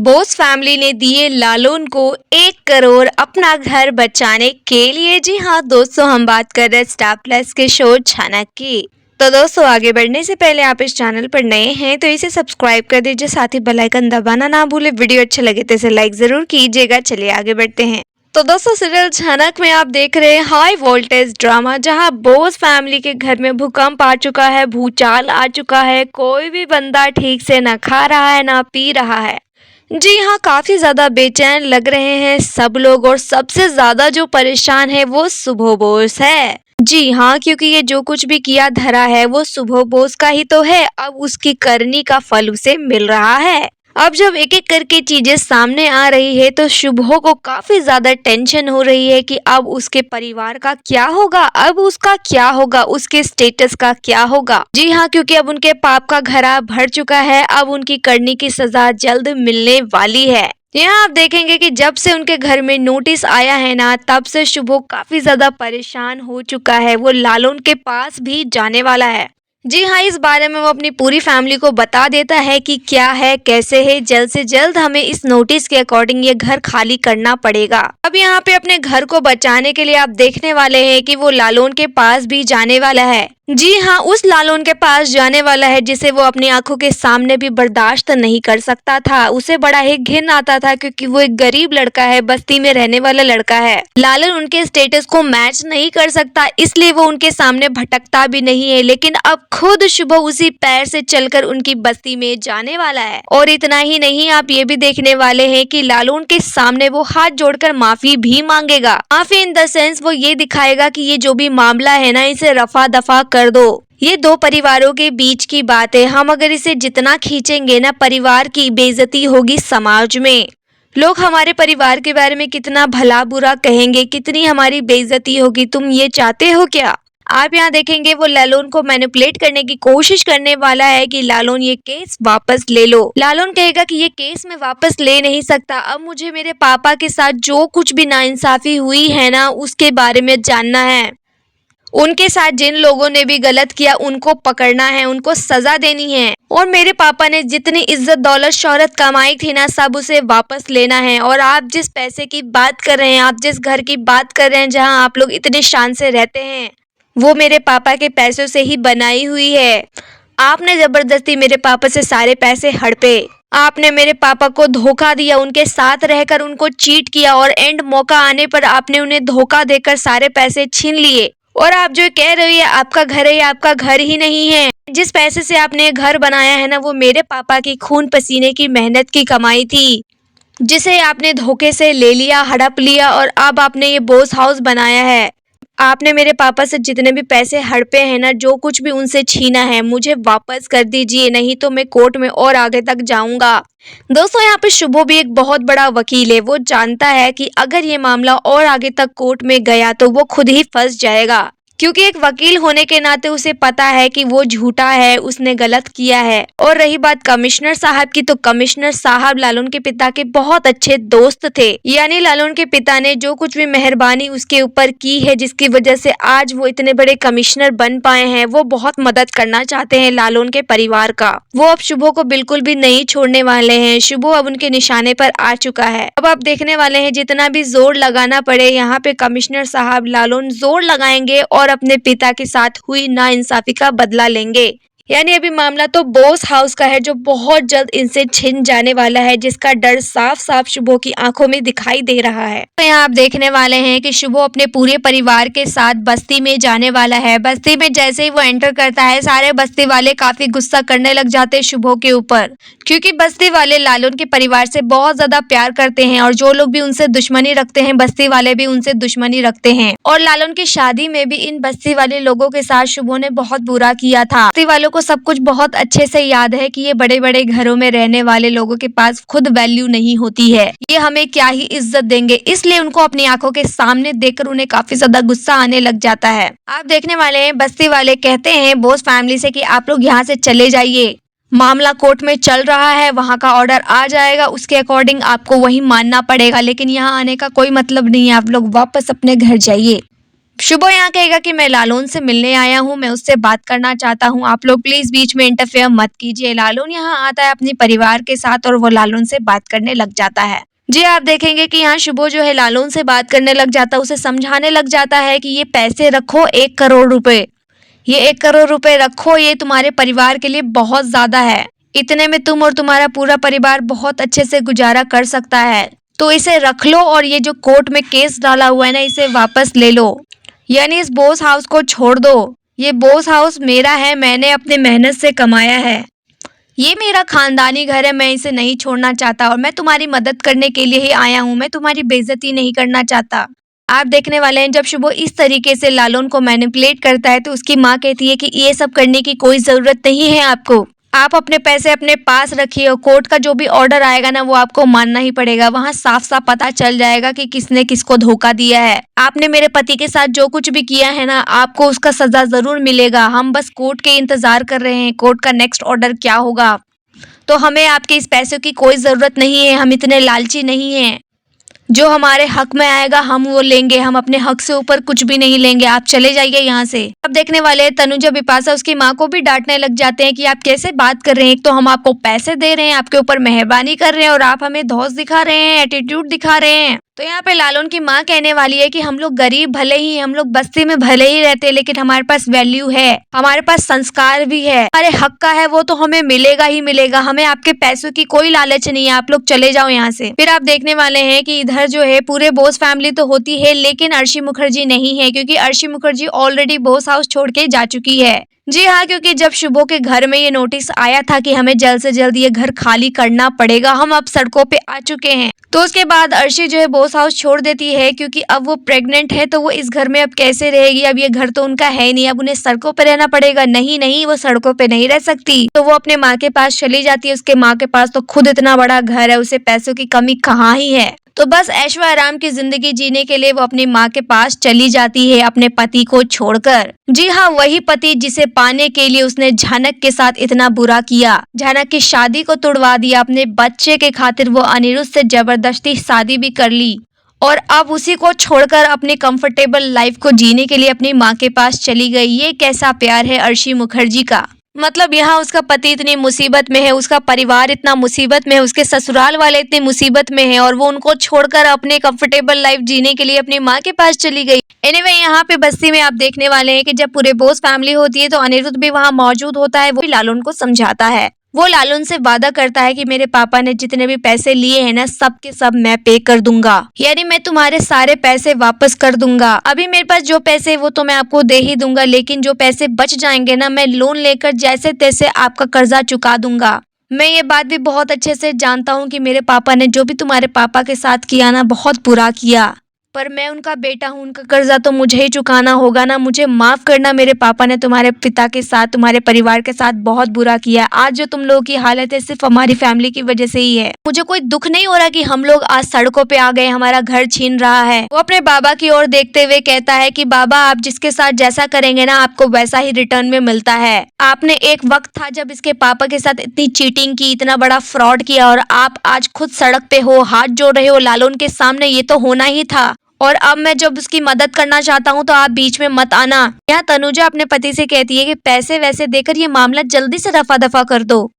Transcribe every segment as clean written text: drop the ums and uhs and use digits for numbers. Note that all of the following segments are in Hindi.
बोस फैमिली ने दिए लालून को 1 करोड़ अपना घर बचाने के लिए। जी हाँ दोस्तों, हम बात कर रहे हैं स्टार प्लस के शो छानक की। तो दोस्तों, आगे बढ़ने से पहले आप इस चैनल पर नए हैं तो इसे सब्सक्राइब कर दीजिए, साथ ही बेल आइकन दबाना ना भूले। वीडियो अच्छा लगे तो इसे लाइक जरूर कीजिएगा। चलिए आगे बढ़ते हैं। तो दोस्तों, सीरियल छानक में आप देख रहे हैं हाई वोल्टेज ड्रामा, जहां बोस फैमिली के घर में भूकंप आ चुका है, भूचाल आ चुका है। कोई भी बंदा ठीक से ना खा रहा है ना पी रहा है। जी हाँ, काफी ज्यादा बेचैन लग रहे हैं सब लोग, और सबसे ज्यादा जो परेशान है वो शुभ बोस है। जी हाँ, क्योंकि ये जो कुछ भी किया धरा है वो शुभ बोस का ही तो है। अब उसकी करनी का फल उसे मिल रहा है। अब जब एक एक करके चीजें सामने आ रही है तो शुभो को काफी ज्यादा टेंशन हो रही है कि अब उसके परिवार का क्या होगा, अब उसका क्या होगा, उसके स्टेटस का क्या होगा। जी हाँ, क्योंकि अब उनके पाप का घड़ा भर चुका है। अब उनकी करनी की सजा जल्द मिलने वाली है। यहाँ आप देखेंगे कि जब से उनके घर में नोटिस आया है ना, तब से शुभो काफी ज्यादा परेशान हो चुका है। वो लालून के पास भी जाने वाला है। जी हाँ, इस बारे में वो अपनी पूरी फैमिली को बता देता है कि क्या है कैसे है। जल्द से जल्द हमें इस नोटिस के अकॉर्डिंग ये घर खाली करना पड़ेगा। अब यहाँ पे अपने घर को बचाने के लिए आप देखने वाले हैं कि वो लालून के पास भी जाने वाला है। जी हाँ, उस लालून के पास जाने वाला है जिसे वो अपनी आंखों के सामने भी बर्दाश्त नहीं कर सकता था। उसे बड़ा ही घिन आता था, क्योंकि वो एक गरीब लड़का है, बस्ती में रहने वाला लड़का है। लालून उनके स्टेटस को मैच नहीं कर सकता, इसलिए वो उनके सामने भटकता भी नहीं है। लेकिन अब खुद शुभ उसी पैर से चलकर उनकी बस्ती में जाने वाला है। और इतना ही नहीं, आप ये भी देखने वाले हैं कि लालून के सामने वो हाथ जोड़कर माफी भी मांगेगा। माफी इन द सेंस वो ये दिखाएगा कि ये जो भी मामला है ना, इसे रफा दफा कर दो। ये दो परिवारों के बीच की बात है। हम अगर इसे जितना खींचेंगे ना, परिवार की बेइज्जती होगी समाज में। लोग हमारे परिवार के बारे में कितना भला बुरा कहेंगे, कितनी हमारी बेइज्जती होगी। तुम ये चाहते हो क्या? आप यहाँ देखेंगे वो लालून को मैनिपुलेट करने की कोशिश करने वाला है कि लालून ये केस वापस ले लो। लालून कहेगा कि ये केस मैं वापस ले नहीं सकता। अब मुझे मेरे पापा के साथ जो कुछ भी नाइंसाफी हुई है ना, उसके बारे में जानना है। उनके साथ जिन लोगों ने भी गलत किया उनको पकड़ना है, उनको सजा देनी है। और मेरे पापा ने जितनी इज्जत दौलत शोहरत कमाई थी ना, सब उसे वापस लेना है। और आप जिस पैसे की बात कर रहे हैं, आप जिस घर की बात कर रहे हैं जहां आप लोग इतने शान से रहते हैं, वो मेरे पापा के पैसों से ही बनाई हुई है। आपने जबरदस्ती मेरे पापा से सारे पैसे हड़पे। आपने मेरे पापा को धोखा दिया, उनके साथ रहकर उनको चीट किया, और एंड मौका आने पर आपने उन्हें धोखा देकर सारे पैसे छीन लिए। और आप जो कह रही है आपका घर है, ये आपका घर ही नहीं है। जिस पैसे से आपने ये घर बनाया है ना, वो मेरे पापा की खून पसीने की मेहनत की कमाई थी, जिसे आपने धोखे से ले लिया, हड़प लिया, और अब आपने ये बोस हाउस बनाया है। आपने मेरे पापा से जितने भी पैसे हड़पे हैं ना, जो कुछ भी उनसे छीना है, मुझे वापस कर दीजिए, नहीं तो मैं कोर्ट में और आगे तक जाऊंगा। दोस्तों, यहाँ पे शुभो भी एक बहुत बड़ा वकील है। वो जानता है कि अगर ये मामला और आगे तक कोर्ट में गया तो वो खुद ही फंस जाएगा, क्योंकि एक वकील होने के नाते उसे पता है कि वो झूठा है, उसने गलत किया है। और रही बात कमिश्नर साहब की, तो कमिश्नर साहब लालून के पिता के बहुत अच्छे दोस्त थे। यानी लालून के पिता ने जो कुछ भी मेहरबानी उसके ऊपर की है, जिसकी वजह से आज वो इतने बड़े कमिश्नर बन पाए हैं, वो बहुत मदद करना चाहते हैं लालून के परिवार का। वो अब शुभो को बिल्कुल भी नहीं छोड़ने वाले हैं। शुभो अब उनके निशाने पर आ चुका है। अब आप देखने वाले हैं जितना भी जोर लगाना पड़े, यहाँ पे कमिश्नर साहब लालून जोर लगाएंगे और अपने पिता के साथ हुई नाइंसाफी का बदला लेंगे। यानी अभी मामला तो बोस हाउस का है, जो बहुत जल्द इनसे छिन जाने वाला है, जिसका डर साफ साफ शुभो की आंखों में दिखाई दे रहा है। तो यहाँ आप देखने वाले हैं कि शुभो अपने पूरे परिवार के साथ बस्ती में जाने वाला है। बस्ती में जैसे ही वो एंटर करता है, सारे बस्ती वाले काफी गुस्सा करने लग जाते हैं शुभो के ऊपर, क्योंकि बस्ती वाले लालून के परिवार से बहुत ज्यादा प्यार करते हैं, और जो लोग भी उनसे दुश्मनी रखते हैं, बस्ती वाले भी उनसे दुश्मनी रखते हैं। और लालून की शादी में भी इन बस्ती वाले लोगों के साथ शुभो ने बहुत बुरा किया था। बस्ती वालों को सब कुछ बहुत अच्छे से याद है कि ये बड़े बड़े घरों में रहने वाले लोगों के पास खुद वैल्यू नहीं होती है, ये हमें क्या ही इज्जत देंगे। इसलिए उनको अपनी आंखों के सामने देखकर उन्हें काफी ज्यादा गुस्सा आने लग जाता है। आप देखने वाले हैं बस्ती वाले कहते हैं बोस फैमिली से कि आप लोग यहाँ से चले जाइए, मामला कोर्ट में चल रहा है, वहाँ का ऑर्डर आ जाएगा, उसके अकॉर्डिंग आपको वही मानना पड़ेगा, लेकिन यहाँ आने का कोई मतलब नहीं है, आप लोग वापस अपने घर जाइए। शुभो यहाँ कहेगा कि मैं लालून से मिलने आया हूँ, मैं उससे बात करना चाहता हूँ, आप लोग प्लीज बीच में इंटरफेयर मत कीजिए। लालून यहाँ आता है अपने परिवार के साथ और वो लालून से बात करने लग जाता है। जी आप देखेंगे कि यहाँ शुभो जो है लालून से बात करने लग जाता है, उसे समझाने लग जाता है कि ये पैसे रखो 1 करोड़ रुपए, ये 1 करोड़ रुपए रखो, ये तुम्हारे परिवार के लिए बहुत ज्यादा है, इतने में तुम और तुम्हारा पूरा परिवार बहुत अच्छे से गुजारा कर सकता है, तो इसे रख लो और ये जो कोर्ट में केस डाला हुआ है ना इसे वापस ले लो, यानी इस बोस हाउस को छोड़ दो। ये बोस हाउस मेरा है, मैंने अपने मेहनत से कमाया है, ये मेरा खानदानी घर है, मैं इसे नहीं छोड़ना चाहता और मैं तुम्हारी मदद करने के लिए ही आया हूँ, मैं तुम्हारी बेइज्जती नहीं करना चाहता। आप देखने वाले हैं जब शुभो इस तरीके से लालून को मैनिपुलेट करता है तो उसकी माँ कहती है कि ये सब करने की कोई जरूरत नहीं है आपको, आप अपने पैसे अपने पास रखिए और कोर्ट का जो भी ऑर्डर आएगा ना वो आपको मानना ही पड़ेगा, वहाँ साफ साफ पता चल जाएगा कि किसने किसको धोखा दिया है। आपने मेरे पति के साथ जो कुछ भी किया है ना आपको उसका सजा जरूर मिलेगा, हम बस कोर्ट के इंतजार कर रहे हैं, कोर्ट का नेक्स्ट ऑर्डर क्या होगा, तो हमें आपके इस पैसों की कोई जरूरत नहीं है, हम इतने लालची नहीं हैं, जो हमारे हक में आएगा हम वो लेंगे, हम अपने हक से ऊपर कुछ भी नहीं लेंगे, आप चले जाइए यहाँ से। अब देखने वाले तनुजा बिपाशा उसकी माँ को भी डांटने लग जाते हैं कि आप कैसे बात कर रहे हैं, एक तो हम आपको पैसे दे रहे हैं, आपके ऊपर मेहरबानी कर रहे हैं और आप हमें धौंस दिखा रहे हैं, एटीट्यूड दिखा रहे हैं। तो यहाँ पे लालून की माँ कहने वाली है कि हम लोग गरीब भले ही, हम लोग बस्ती में भले ही रहते हैं लेकिन हमारे पास वैल्यू है, हमारे पास संस्कार भी है, हमारे हक का है वो तो हमें मिलेगा ही मिलेगा, हमें आपके पैसों की कोई लालच नहीं है, आप लोग चले जाओ यहाँ से। फिर आप देखने वाले हैं कि इधर जो है पूरे बोस फैमिली तो होती है लेकिन अर्शी मुखर्जी नहीं है, क्योंकि अर्शी मुखर्जी ऑलरेडी बोस हाउस छोड़ के जा चुकी है। जी हाँ, क्योंकि जब शुभो के घर में ये नोटिस आया था कि हमें जल्द से जल्द ये घर खाली करना पड़ेगा, हम अब सड़कों पे आ चुके हैं, तो उसके बाद अर्शी जो है बोस हाउस छोड़ देती है, क्योंकि अब वो प्रेग्नेंट है तो वो इस घर में अब कैसे रहेगी, अब ये घर तो उनका है नहीं, अब उन्हें सड़कों पे रहना पड़ेगा। नहीं नहीं, वो सड़कों पे नहीं रह सकती, तो वो अपने माँ के पास चली जाती है। उसके माँ के पास तो खुद इतना बड़ा घर है, उसे पैसों की कमी कहाँ ही है, तो बस ऐशो आराम की जिंदगी जीने के लिए वो अपनी माँ के पास चली जाती है अपने पति को छोड़कर। जी हाँ, वही पति जिसे पाने के लिए उसने झानक के साथ इतना बुरा किया, झानक की शादी को तुड़वा दिया, अपने बच्चे के खातिर वो अनिरुद्ध से जबरदस्ती शादी भी कर ली और अब उसी को छोड़कर अपनी कंफर्टेबल लाइफ को जीने के लिए अपनी माँ के पास चली गई। ये कैसा प्यार है अर्शी मुखर्जी का, मतलब यहाँ उसका पति इतनी मुसीबत में है, उसका परिवार इतना मुसीबत में है, उसके ससुराल वाले इतनी मुसीबत में है और वो उनको छोड़कर अपने कंफर्टेबल लाइफ जीने के लिए अपनी माँ के पास चली गई। एनीवे यहाँ पे बस्ती में आप देखने वाले हैं कि जब पूरे बोस फैमिली होती है तो अनिरुद्ध भी वहाँ मौजूद होता है, वो भी लालून को समझाता है, वो लालून से वादा करता है कि मेरे पापा ने जितने भी पैसे लिए हैं ना सब के सब मैं पे कर दूंगा, यानी मैं तुम्हारे सारे पैसे वापस कर दूंगा, अभी मेरे पास जो पैसे वो तो मैं आपको दे ही दूंगा, लेकिन जो पैसे बच जाएंगे ना मैं लोन लेकर जैसे तैसे आपका कर्जा चुका दूंगा। मैं ये बात भी बहुत अच्छे से जानता हूँ कि मेरे पापा ने जो भी तुम्हारे पापा के साथ किया ना बहुत बुरा किया, पर मैं उनका बेटा हूँ, उनका कर्जा तो मुझे ही चुकाना होगा ना, मुझे माफ करना, मेरे पापा ने तुम्हारे पिता के साथ तुम्हारे परिवार के साथ बहुत बुरा किया, आज जो तुम लोगों की हालत है सिर्फ हमारी फैमिली की वजह से ही है, मुझे कोई दुख नहीं हो रहा कि हम लोग आज सड़कों पे आ गए, हमारा घर छीन रहा है। वो अपने बाबा की ओर देखते हुए कहता है कि बाबा आप जिसके साथ जैसा करेंगे ना आपको वैसा ही रिटर्न में मिलता है, आपने एक वक्त था जब इसके पापा के साथ इतनी चीटिंग की, इतना बड़ा फ्रॉड किया और आप आज खुद सड़क पे हो, हाथ जोड़ रहे हो लालून के सामने, ये तो होना ही था, और अब मैं जब उसकी मदद करना चाहता हूँ तो आप बीच में मत आना। यहाँ तनुजा अपने पति से कहती है कि पैसे वैसे देकर ये मामला जल्दी से रफा दफा कर दो,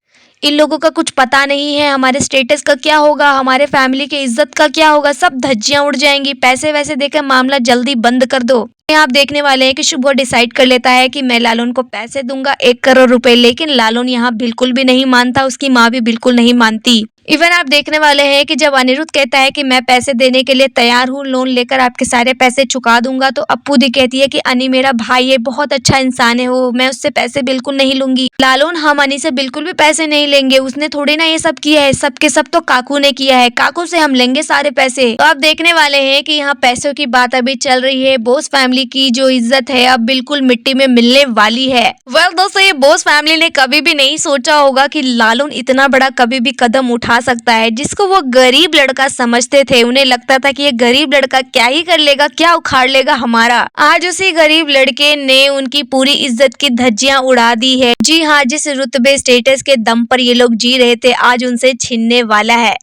इन लोगों का कुछ पता नहीं है, हमारे स्टेटस का क्या होगा, हमारे फैमिली के इज्जत का क्या होगा, सब धज्जियां उड़ जाएंगी, पैसे वैसे देकर मामला जल्दी बंद कर दो। यहाँ आप देखने वाले हैं कि शुभो डिसाइड कर लेता है कि मैं लालून को पैसे दूंगा 1 करोड़ रुपए, लेकिन लालून यहाँ बिल्कुल भी नहीं मानता, उसकी माँ भी बिल्कुल नहीं मानती। इवन आप देखने वाले हैं कि जब अनिरुद्ध कहता है कि मैं पैसे देने के लिए तैयार हूँ, लोन लेकर आपके सारे पैसे चुका दूंगा, तो अप्पू दी कहती है कि अनी मेरा भाई है, बहुत अच्छा इंसान है वो, मैं उससे पैसे बिल्कुल नहीं लूंगी। लालून हम अनी से बिल्कुल भी पैसे नहीं लेंगे, उसने थोड़ी ना ये सब किया है, सब के सब तो काकू ने किया है, काकू से हम लेंगे सारे पैसे। तो आप देखने वाले हैं कि यहाँ पैसों की बात अभी चल रही है, बोस फैमिली की जो इज्जत है अब बिल्कुल मिट्टी में मिलने वाली है। वेल दोस्तों, ये बोस फैमिली ने कभी भी नहीं सोचा होगा कि लालून इतना बड़ा कभी भी कदम उठा सकता है, जिसको वो गरीब लड़का समझते थे, उन्हें लगता था कि ये गरीब लड़का क्या ही कर लेगा, क्या उखाड़ लेगा हमारा। आज उसी गरीब लड़के ने उनकी पूरी इज्जत की धज्जियां उड़ा दी है। जी हाँ, जिस रुतबे स्टेटस के दम पर ये लोग जी रहे थे आज उनसे छीनने वाला है।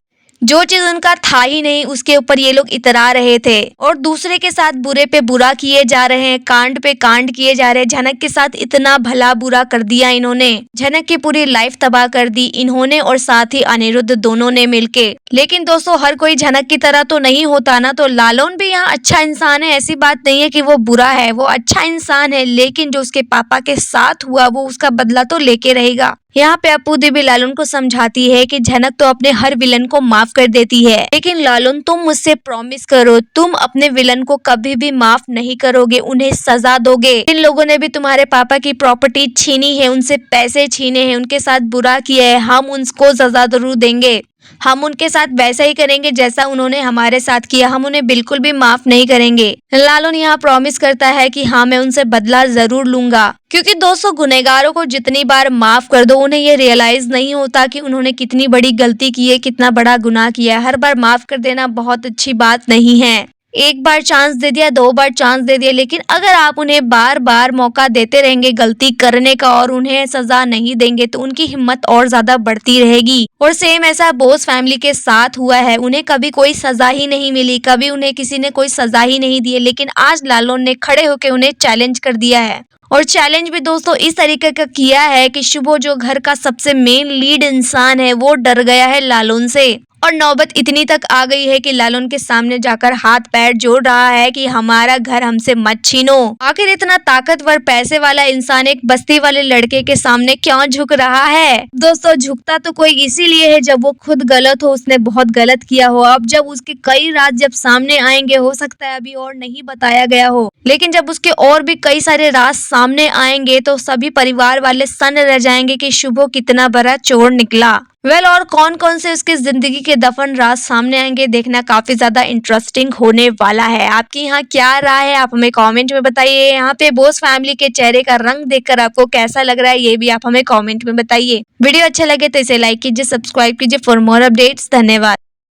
जो चीज उनका था ही नहीं उसके ऊपर ये लोग इतरा रहे थे और दूसरे के साथ बुरे पे बुरा किए जा रहे हैं, कांड पे कांड किए जा रहे हैं। झनक के साथ इतना भला बुरा कर दिया इन्होंने, झनक की पूरी लाइफ तबाह कर दी इन्होंने और साथ ही अनिरुद्ध दोनों ने मिलके। लेकिन दोस्तों हर कोई झनक की तरह तो नहीं होता ना, तो लालून भी यहाँ अच्छा इंसान है, ऐसी बात नहीं है कि वो बुरा है, वो अच्छा इंसान है। लेकिन जो उसके पापा के साथ हुआ वो उसका बदला तो लेके रहेगा। यहाँ पे अपू देवी लालून को समझाती है कि झनक तो अपने हर विलन को माफ कर देती है, लेकिन लालून तुम मुझसे प्रॉमिस करो तुम अपने विलन को कभी भी माफ नहीं करोगे, उन्हें सजा दोगे। इन लोगों ने भी तुम्हारे पापा की प्रॉपर्टी छीनी है, उनसे पैसे छीने हैं, उनके साथ बुरा किया है, हम उनको सजा जरूर देंगे। हम उनके साथ वैसा ही करेंगे जैसा उन्होंने हमारे साथ किया, हम उन्हें बिल्कुल भी माफ नहीं करेंगे। लालून यहाँ प्रॉमिस करता है कि हाँ मैं उनसे बदला जरूर लूंगा, क्योंकि दोस्तों गुनहगारों को जितनी बार माफ कर दो उन्हें ये रियलाइज नहीं होता कि उन्होंने कितनी बड़ी गलती की है, कितना बड़ा गुनाह किया है। हर बार माफ कर देना बहुत अच्छी बात नहीं है। एक बार चांस दे दिया, 2 बार चांस दे दिया, लेकिन अगर आप उन्हें बार बार मौका देते रहेंगे गलती करने का और उन्हें सजा नहीं देंगे तो उनकी हिम्मत और ज्यादा बढ़ती रहेगी। और सेम ऐसा बोस फैमिली के साथ हुआ है, उन्हें कभी कोई सजा ही नहीं मिली, कभी उन्हें किसी ने कोई सजा ही नहीं दी, लेकिन आज लालून ने खड़े होकर उन्हें चैलेंज कर दिया है। और चैलेंज भी दोस्तों इस तरीके का किया है कि शुभो जो घर का सबसे मेन लीड इंसान है वो डर गया है लालून से। और नौबत इतनी तक आ गई है कि लालून के सामने जाकर हाथ पैर जोड़ रहा है कि हमारा घर हमसे मत छीनो। आखिर इतना ताकतवर पैसे वाला इंसान एक बस्ती वाले लड़के के सामने क्यों झुक रहा है? दोस्तों झुकता तो कोई इसीलिए है जब वो खुद गलत हो, उसने बहुत गलत किया हो। अब जब उसके कई राज जब सामने आएंगे, हो सकता है अभी और नहीं बताया गया हो, लेकिन जब उसके और भी कई सारे राज सामने आएंगे तो सभी परिवार वाले सन्न रह जाएंगे कि शुभो कितना बड़ा चोर निकला। और कौन कौन से उसकी जिंदगी के दफन राज सामने आएंगे देखना काफी ज्यादा इंटरेस्टिंग होने वाला है। आपकी यहाँ क्या राय है आप हमें कमेंट में बताइए। यहाँ पे बोस फैमिली के चेहरे का रंग देखकर आपको कैसा लग रहा है ये भी आप हमें कमेंट में बताइए। वीडियो अच्छा लगे तो इसे लाइक कीजिए, सब्सक्राइब कीजिए फॉर मोर अपडेट्स। धन्यवाद।